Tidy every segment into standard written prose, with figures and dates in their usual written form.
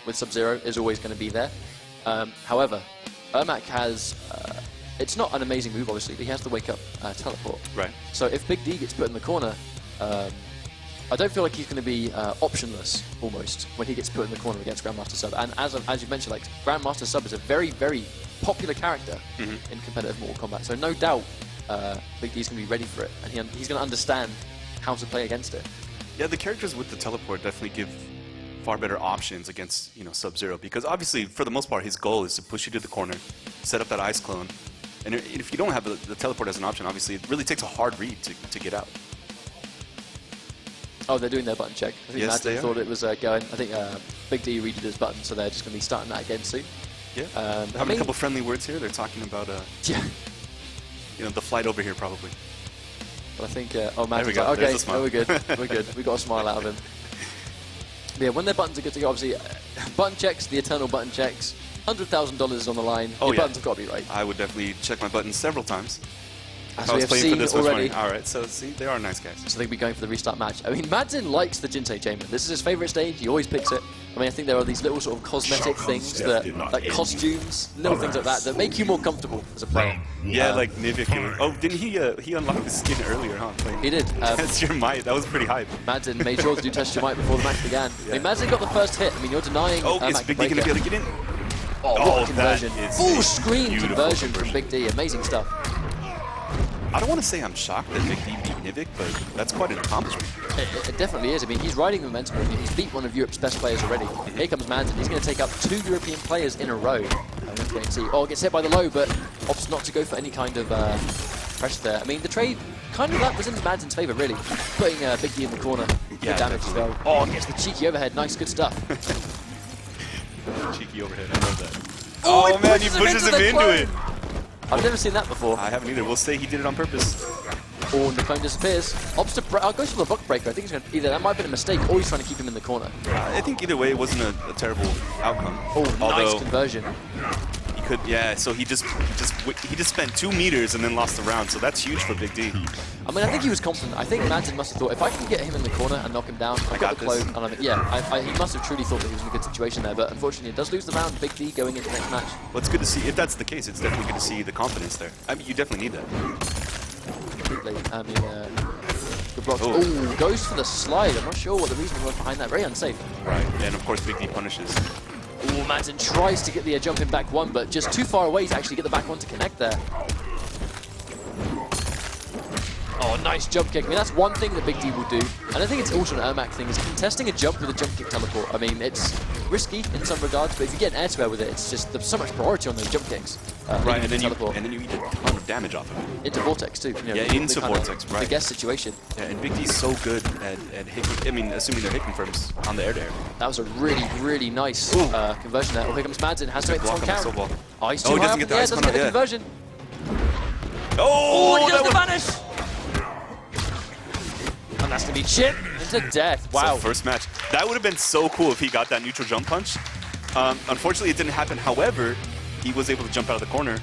with Sub-Zero is always going to be there. However, Ermac has, it's not an amazing move obviously, but he has the wake up teleport. Right. So if Big D gets put in the corner, I don't feel like he's going to be optionless almost when he gets put in the corner against Grandmaster Sub. And as you mentioned, like Grandmaster Sub is a very, very popular character in competitive Mortal Kombat. So no doubt Big D's going to be ready for it, and he's going to understand how to play against it. Yeah, the characters with the teleport definitely give far better options against, Sub-Zero, because obviously for the most part his goal is to push you to the corner, set up that ice clone, and if you don't have the teleport as an option, obviously it really takes a hard read to get out. Oh, they're doing their button check. I think Yes, Madzin thought it was going. I think Big D redid his button, so they're just going to be starting that again soon. Yeah, having a couple friendly words here. They're talking about the flight over here probably. But I think oh, Madzin's go. like, okay, There's a smile. no, we're good, we're good. We got a smile out of him. But yeah, when their buttons are good to go, obviously, button checks, the eternal button checks, $100,000 on the line. Oh, Your yeah. buttons have got to be right. I would definitely check my buttons several times. As I we was have playing for seen this much already. money. All right, so see, they are nice guys. So they'll be going for the restart match. I mean, Madzin likes the Jinsei Chamber. This is his favorite stage. He always picks it. I mean, I think there are these little sort of cosmetic things, that, like costumes, little things like that make you more comfortable as a player. Yeah, like Nivik. Oh, didn't he unlock the skin earlier, huh? He did. Test your might. That was pretty hype. Madzin made sure to do test your might before the match began. Yeah. I mean, Madzin got the first hit. I mean, you're denying. Oh, is Big D going to be able to get in? Oh, what a conversion. That is Full screen beautiful conversion from Big D. Amazing stuff. I don't want to say I'm shocked that Big D beat Nivik, but that's quite an accomplishment. It definitely is. I mean, he's riding momentum. I mean, he's beat one of Europe's best players already. Here comes Madzin. He's going to take up 2 European players in a row. Let's wait and see. Oh, gets hit by the low, but opts not to go for any kind of pressure there. I mean, the trade kind of that was in Madzin's favour, really. Putting Big D in the corner. Yeah, Good damage as well. Oh, gets the cheeky overhead. Nice, good stuff. Cheeky overhead. I love that. Oh, man, he pushes him into it. I've never seen that before. I haven't either. We'll say he did it on purpose. Oh, and the clone disappears. Opts to goes for the buck breaker. I think he's going to either that might have been a mistake, or he's trying to keep him in the corner. I think either way, it wasn't a terrible outcome. Oh, nice Although conversion. he could, yeah. So he just spent 2 meters and then lost the round. So that's huge for Big D. I mean, I think he was confident. I think Madzin must have thought, if I can get him in the corner and knock him down, I've got the clone. And he must have truly thought that he was in a good situation there. But unfortunately, it does lose the round. Big D going into the next match. Well, it's good to see. If that's the case, it's definitely good to see the confidence there. I mean, you definitely need that. Completely. I mean, good block. Oh, goes for the slide. I'm not sure what the reason was behind that. Very unsafe. Right. And of course, Big D punishes. Oh, Madzin tries to get the jumping back one, but just too far away to actually get the back one to connect there. Oh, nice jump kick. I mean, that's one thing that Big D will do. And I think it's also an Ermac thing, is contesting a jump with a jump kick teleport. I mean, it's risky in some regards, but if you get an air to air with it, it's just, there's so much priority on those jump kicks. Right, and then you eat a ton of damage off of it. Into Vortex, too. Yeah, into Vortex, right. The guess situation. Yeah, and Big D's so good at hit, I mean, assuming they're hit confirms on the air-to-air. That was a really, really nice conversion there. Oh, here comes Madzin. Has to make this one count. Oh, he's too he high doesn't up get the in ice doesn't get the conversion. Oh, and he does the vanish! And that's going to be chip into death. Wow. So first match. That would have been so cool if he got that neutral jump punch. Unfortunately, it didn't happen. However, he was able to jump out of the corner,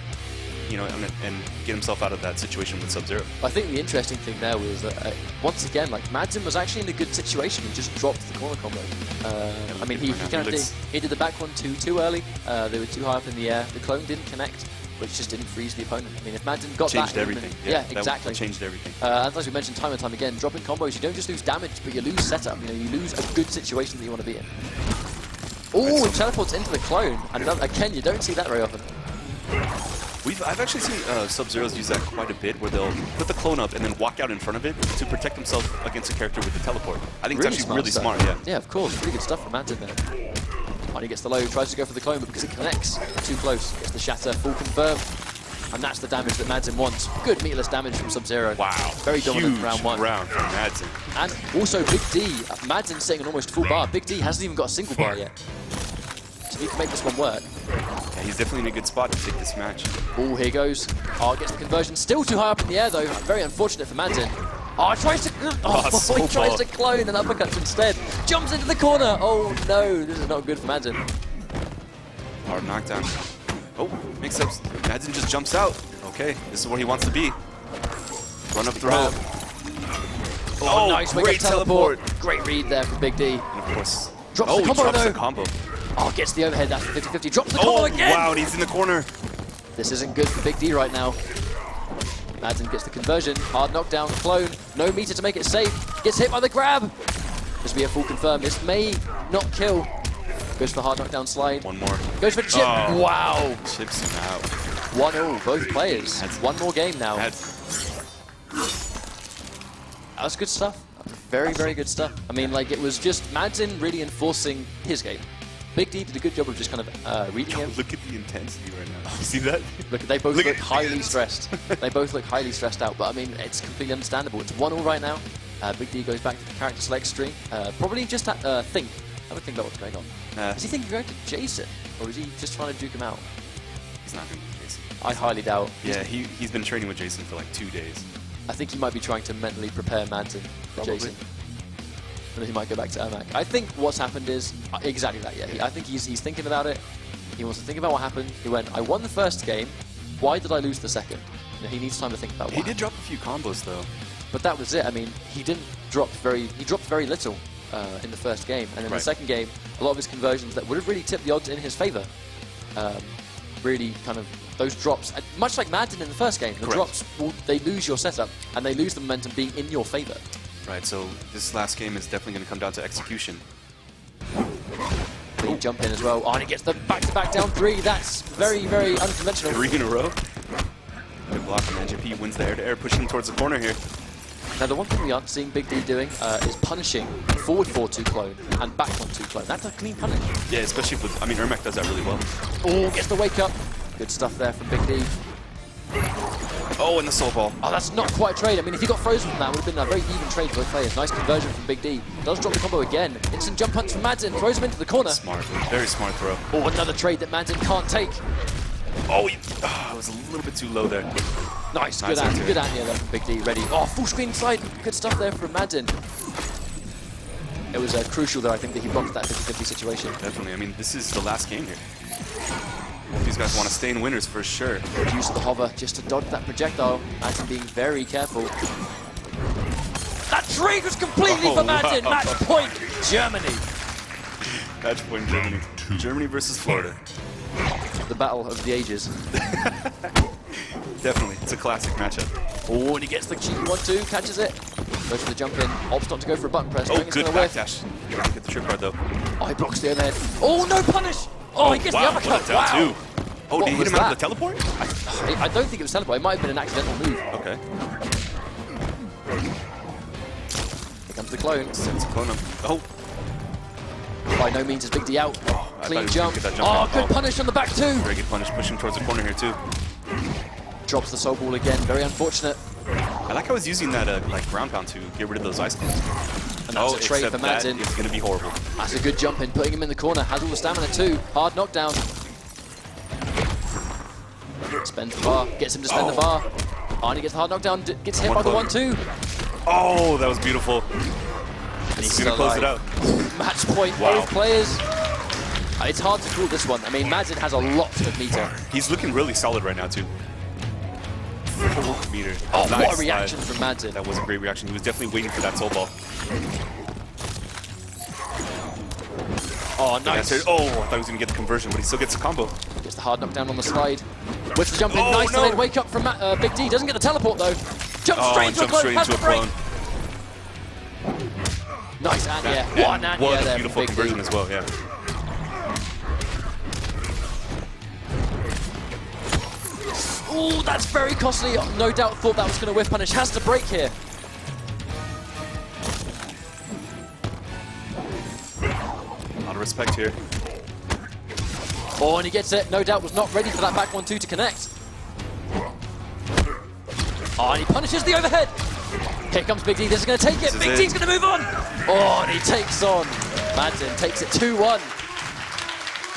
and get himself out of that situation with Sub-Zero. I think the interesting thing there was that, once again, like, Madzin was actually in a good situation. He just dropped the corner combo. I mean, he did the back one too early. They were too high up in the air. The clone didn't connect, which just didn't freeze the opponent. I mean, if Madzin got changed that... everything. Yeah, exactly. That changed everything. As we mentioned time and time again, dropping combos, you don't just lose damage, but you lose setup. You lose a good situation that you want to be in. Oh, it teleports into the clone. And again, you don't see that very often. I've actually seen Sub-Zeros use that quite a bit, where they'll put the clone up and then walk out in front of it to protect themselves against a character with the teleport. I think it's actually really smart, yeah. Yeah, of course. Really good stuff from Madzin there. And he gets the low, tries to go for the clone, but because it connects too close, gets the shatter, full confirm. And that's the damage that Madzin wants. Good meatless damage from Sub-Zero. Wow. Very dominant for round 1. Round from Madzin. And also Big D. Madzin sitting on almost full bar. Big D hasn't even got a single bar yet. So he can make this one work. Yeah, he's definitely in a good spot to take this match. Oh, here goes. Oh, gets the conversion. Still too high up in the air, though. Very unfortunate for Madzin. Oh, tries to... he tries to clone and uppercuts instead. Jumps into the corner. Oh, no. This is not good for Madzin. Hard knockdown. Oh, makes up. Madzin just jumps out. Okay, this is where he wants to be. Run up throw. Oh, nice. Great teleport. Great read there from Big D. And of course... Drops the combo, the combo. Oh, gets the overhead. That's the 50-50. Drops the combo again. Wow, and he's in the corner. This isn't good for Big D right now. Madzin gets the conversion. Hard knockdown, clone. No meter to make it safe. Gets hit by the grab. This will be a full confirm. This may not kill. Goes for hard knockdown slide. One more. Goes for chip. Oh. Wow. Chips him out. 1-0, both players. One more game now. That was good stuff. Very, very good stuff. I mean, like, it was just Madzin really enforcing his game. Big D did a good job of just kind of reading him. Look at the intensity right now. You see that? Look, they both look highly stressed. They both look highly stressed out, but I mean, it's completely understandable. It's 1-1 right now. Big D goes back to the character select screen. Probably just have a think about what's going on. Is he thinking of going to Jason, or is he just trying to duke him out? He's not going to Jason. I highly doubt. Yeah, he's been training with Jason for like 2 days. I think he might be trying to mentally prepare Madzin for Jason. And then he might go back to Ermac. I think what's happened is exactly that, yeah. I think he's thinking about it. He wants to think about what happened. He went, I won the first game. Why did I lose the second? You know, he needs time to think about what He did drop a few combos, though. But that was it. I mean, he dropped very little in the first game. And in the second game, a lot of his conversions that would have really tipped the odds in his favor. Really kind of, those drops, much like Madzin in the first game, the drops, they lose your setup, and they lose the momentum being in your favor. Right, so this last game is definitely going to come down to execution. Big jump in as well. Oh, and he gets the back-to-back down 3. That's very, very unconventional. 3 in a row. Good block from NGP, wins the air-to-air, pushing him towards the corner here. Now, the one thing we aren't seeing Big D doing is punishing forward 4-2 clone and back 1-2 clone. That's a clean punish. Yeah, especially with, I mean, Ermac does that really well. Oh, gets the wake up. Good stuff there from Big D. Oh, and the soul ball. Oh, that's not quite a trade. I mean, if he got frozen from that, it would have been a very even trade for both players. Nice conversion from Big D. Does drop the combo again. Instant jump punch from Madzin. Throws him into the corner. Smart. Very smart throw. Oh, another trade that Madzin can't take. Oh, it was a little bit too low there. Nice. Good anti there from Big D. Ready. Oh, full screen slide. Good stuff there from Madzin. It was crucial, though, I think, that he blocked that 50-50 situation. Definitely. I mean, this is the last game here. These guys want to stay in winners for sure. Good use of the hover just to dodge that projectile. Madzin being very careful. That trade was completely for Madzin. Match point, Germany. Match point, Germany. Germany versus Florida. The battle of the ages. Definitely. It's a classic matchup. Oh, and he gets the cheeky 1-2, catches it. Goes for the jump in. Opts not to go for a button press. Oh, good backdash. Get the trip guard, though. Oh, he blocks the overhead. Oh, no punish! Oh, he gets the uppercut. Wow. Too. Oh, What did he hit him out of the teleport? I don't think it was teleport. It might have been an accidental move. Okay. Here comes the clone. Sends a clone up. Oh. By no means is Big D out. Clean jump. Jump. Oh, good punish on the back too. Very good punish. Push him towards the corner here too. Drops the soul ball again. Very unfortunate. I like how he's using that like ground pound to get rid of those ice clones. And that's a trade for Madzin. It's going to be horrible. That's a good jump in, putting him in the corner. Has all the stamina too. Hard knockdown. Spends the bar. Gets him to spend the bar. Oh, and he gets the hard knockdown. Gets hit by the 1-2. Oh, that was beautiful. And he's going to close it out. Match point, both players. It's hard to call this one. I mean, Madzin has a lot of meter. He's looking really solid right now too. Meter. Oh, nice. What a reaction from Madzin. That was a great reaction. He was definitely waiting for that soul ball. Oh, nice. Oh, I thought he was going to get the conversion, but he still gets the combo. Gets the hard knockdown on the slide. Whips the jump in. Nice delayed wake up from Big D. Doesn't get the teleport though. Jumps straight into a clone. Has the break. Nice anti-air. What an anti-air there. Beautiful conversion as well, yeah. Oh, that's very costly. No doubt thought that was going to whiff punish. Has to break here. A lot of respect here. Oh, and he gets it. No doubt was not ready for that back 1-2 to connect. Oh, and he punishes the overhead. Here comes Big D. This is going to take it. Big D's going to move on. Oh, and he takes on. Madzin takes it 2-1.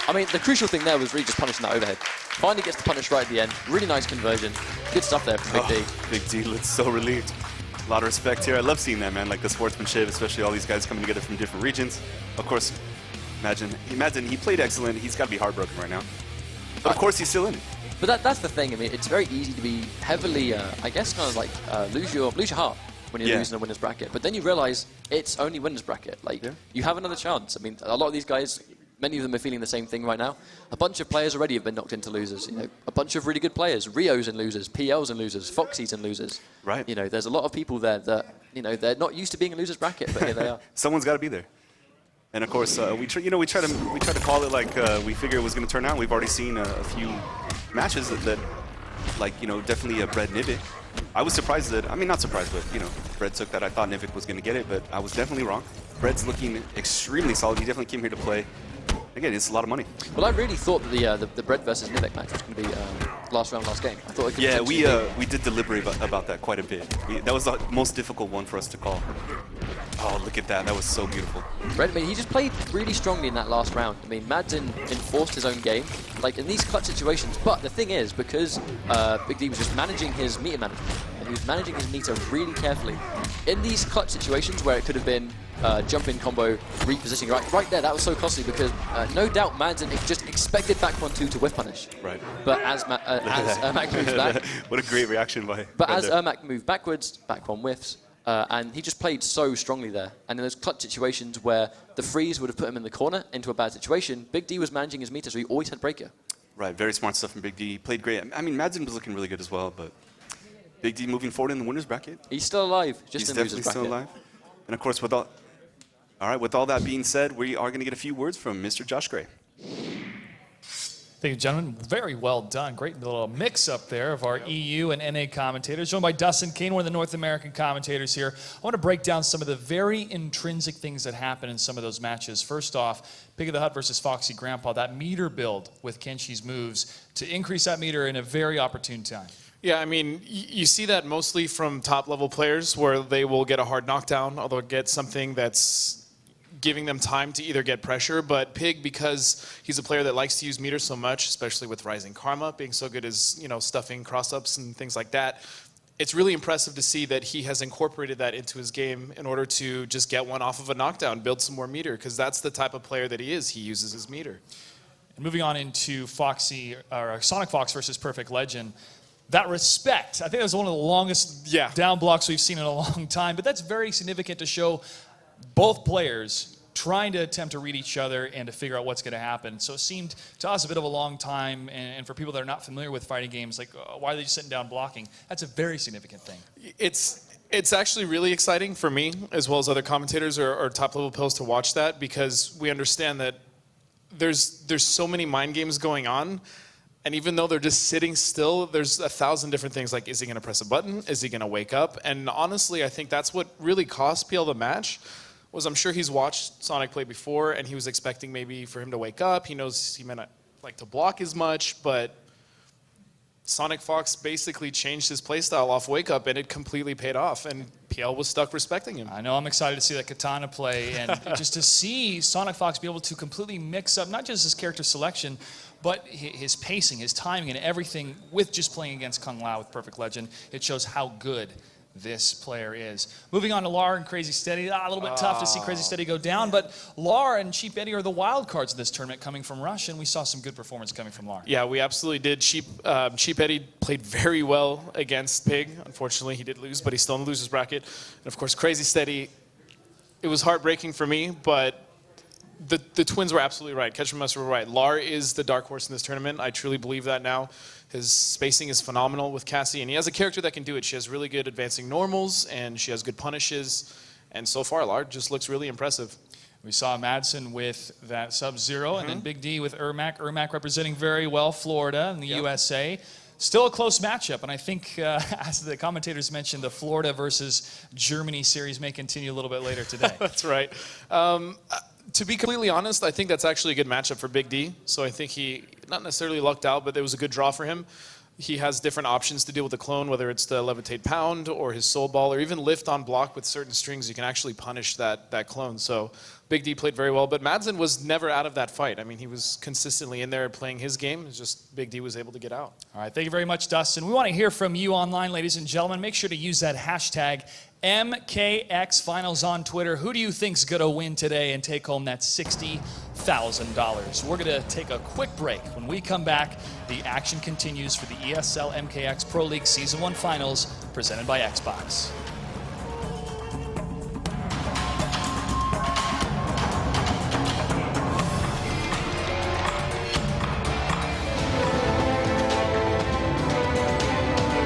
I mean, the crucial thing there was really just punishing that overhead. Finally gets the punish right at the end. Really nice conversion. Good stuff there from Big D. Big D looks so relieved. A lot of respect here. I love seeing that, man. Like the sportsmanship, especially all these guys coming together from different regions. Of course, Madzin, he played excellent. He's got to be heartbroken right now. But of course, he's still in it. But that's the thing. I mean, it's very easy to be heavily, I guess, kind of like lose your heart when you're losing a winner's bracket. But then you realize it's only winner's bracket. Like, you have another chance. I mean, a lot of these guys many of them are feeling the same thing right now. A bunch of players already have been knocked into losers. You know, a bunch of really good players, Rios and losers, PLs and losers, Foxys and losers. Right. You know, there's a lot of people there that, you know, they're not used to being in losers bracket, but here they are. Someone's got to be there. And of course, we try to call it like we figure it was going to turn out. We've already seen a few matches that like, you know, definitely bred Nivik. I was surprised that, I mean, not surprised, but, you know, Bred took that. I thought Nivik was going to get it, but I was definitely wrong. Bred's looking extremely solid. He definitely came here to play. Again, it's a lot of money. Well, I really thought that the Bred versus Nivik match was going to be last round, last game. I thought it could yeah, we did deliberate about that quite a bit. That was the most difficult one for us to call. Oh, look at that. That was so beautiful. Bred, I mean, he just played really strongly in that last round. I mean, Madzin enforced his own game, like in these clutch situations. But the thing is, because Big D was just managing his meter management, and he was managing his meter really carefully, in these clutch situations where it could have been jump-in combo, repositioning right there, that was so costly because no doubt Madzin just expected back 1-2 to whiff punish. Right. But as Ermac moves back... What a great reaction by But as Ermac moved backwards, back one whiffs, and he just played so strongly there. And in those clutch situations where the freeze would have put him in the corner into a bad situation, Big D was managing his meter, so he always had breaker. Right, very smart stuff from Big D. He played great. I mean, Madzin was looking really good as well, but Big D moving forward in the winners bracket. He's still alive, just He's in the losers definitely bracket. still alive. And of course, with all that being said, we are going to get a few words from Mr. Josh Gray. Thank you, gentlemen. Very well done. Great little mix-up there of our EU and NA commentators. Joined by Dustin Kane, one of the North American commentators here. I want to break down some of the very intrinsic things that happen in some of those matches. First off, Pig of the Hut versus Foxy Grandpa, that meter build with Kenshi's moves to increase that meter in a very opportune time. Yeah, I mean, you see that mostly from top-level players where they will get a hard knockdown, or they'll get something that's giving them time to either get pressure, but Pig, because he's a player that likes to use meters so much, especially with Rising Karma, being so good as, you know, stuffing cross-ups and things like that, it's really impressive to see that he has incorporated that into his game in order to just get one off of a knockdown, build some more meter, because that's the type of player that he is. He uses his meter. And moving on into Sonic Fox versus Perfect Legend, that respect, I think that was one of the longest down blocks we've seen in a long time, but that's very significant to show both players trying to attempt to read each other and to figure out what's going to happen. So it seemed to us a bit of a long time, and for people that are not familiar with fighting games, like why are they just sitting down blocking? That's a very significant thing. It's actually really exciting for me, as well as other commentators or top-level players, to watch that, because we understand that there's so many mind games going on. And even though they're just sitting still, there's 1,000 different things, like, is he going to press a button? Is he going to wake up? And honestly, I think that's what really cost PL the match, was I'm sure he's watched Sonic play before, and he was expecting maybe for him to wake up. He knows he may not like to block as much, but Sonic Fox basically changed his playstyle off wake up, and it completely paid off, and PL was stuck respecting him. I know, I'm excited to see that Katana play, and just to see Sonic Fox be able to completely mix up not just his character selection, but his pacing, his timing, and everything with just playing against Kung Lao with Perfect Legend. It shows how good this player is. Moving on to Lar and Crazy Steady. A little bit tough to see Crazy Steady go down, but Lar and Cheap Eddie are the wild cards of this tournament coming from Russia, and we saw some good performance coming from Lar. Yeah, we absolutely did. Cheap Eddie played very well against Pig. Unfortunately, he did lose, but he's still in the losers bracket. And of course, Crazy Steady, it was heartbreaking for me, but the twins were absolutely right. Ketchum Mustard were right. Lar is the dark horse in this tournament. I truly believe that now. His spacing is phenomenal with Cassie, and he has a character that can do it. She has really good advancing normals, and she has good punishes. And so far, Lar just looks really impressive. We saw Madzin with that Sub-Zero, and then Big D with Ermac. Ermac representing very well Florida and the USA. Still a close matchup, and I think, as the commentators mentioned, the Florida versus Germany series may continue a little bit later today. That's right. To be completely honest, I think that's actually a good matchup for Big D. So I think he, not necessarily lucked out, but it was a good draw for him. He has different options to deal with the clone, whether it's the Levitate Pound or his Soul Ball, or even lift on block with certain strings. You can actually punish that clone. So Big D played very well, but Madzin was never out of that fight. I mean, he was consistently in there playing his game. It's just Big D was able to get out. All right, thank you very much, Dustin. We want to hear from you online, ladies and gentlemen. Make sure to use that hashtag MKX Finals on Twitter. Who do you think's going to win today and take home that $60,000? We're going to take a quick break. When we come back, the action continues for the ESL MKX Pro League Season 1 Finals presented by Xbox.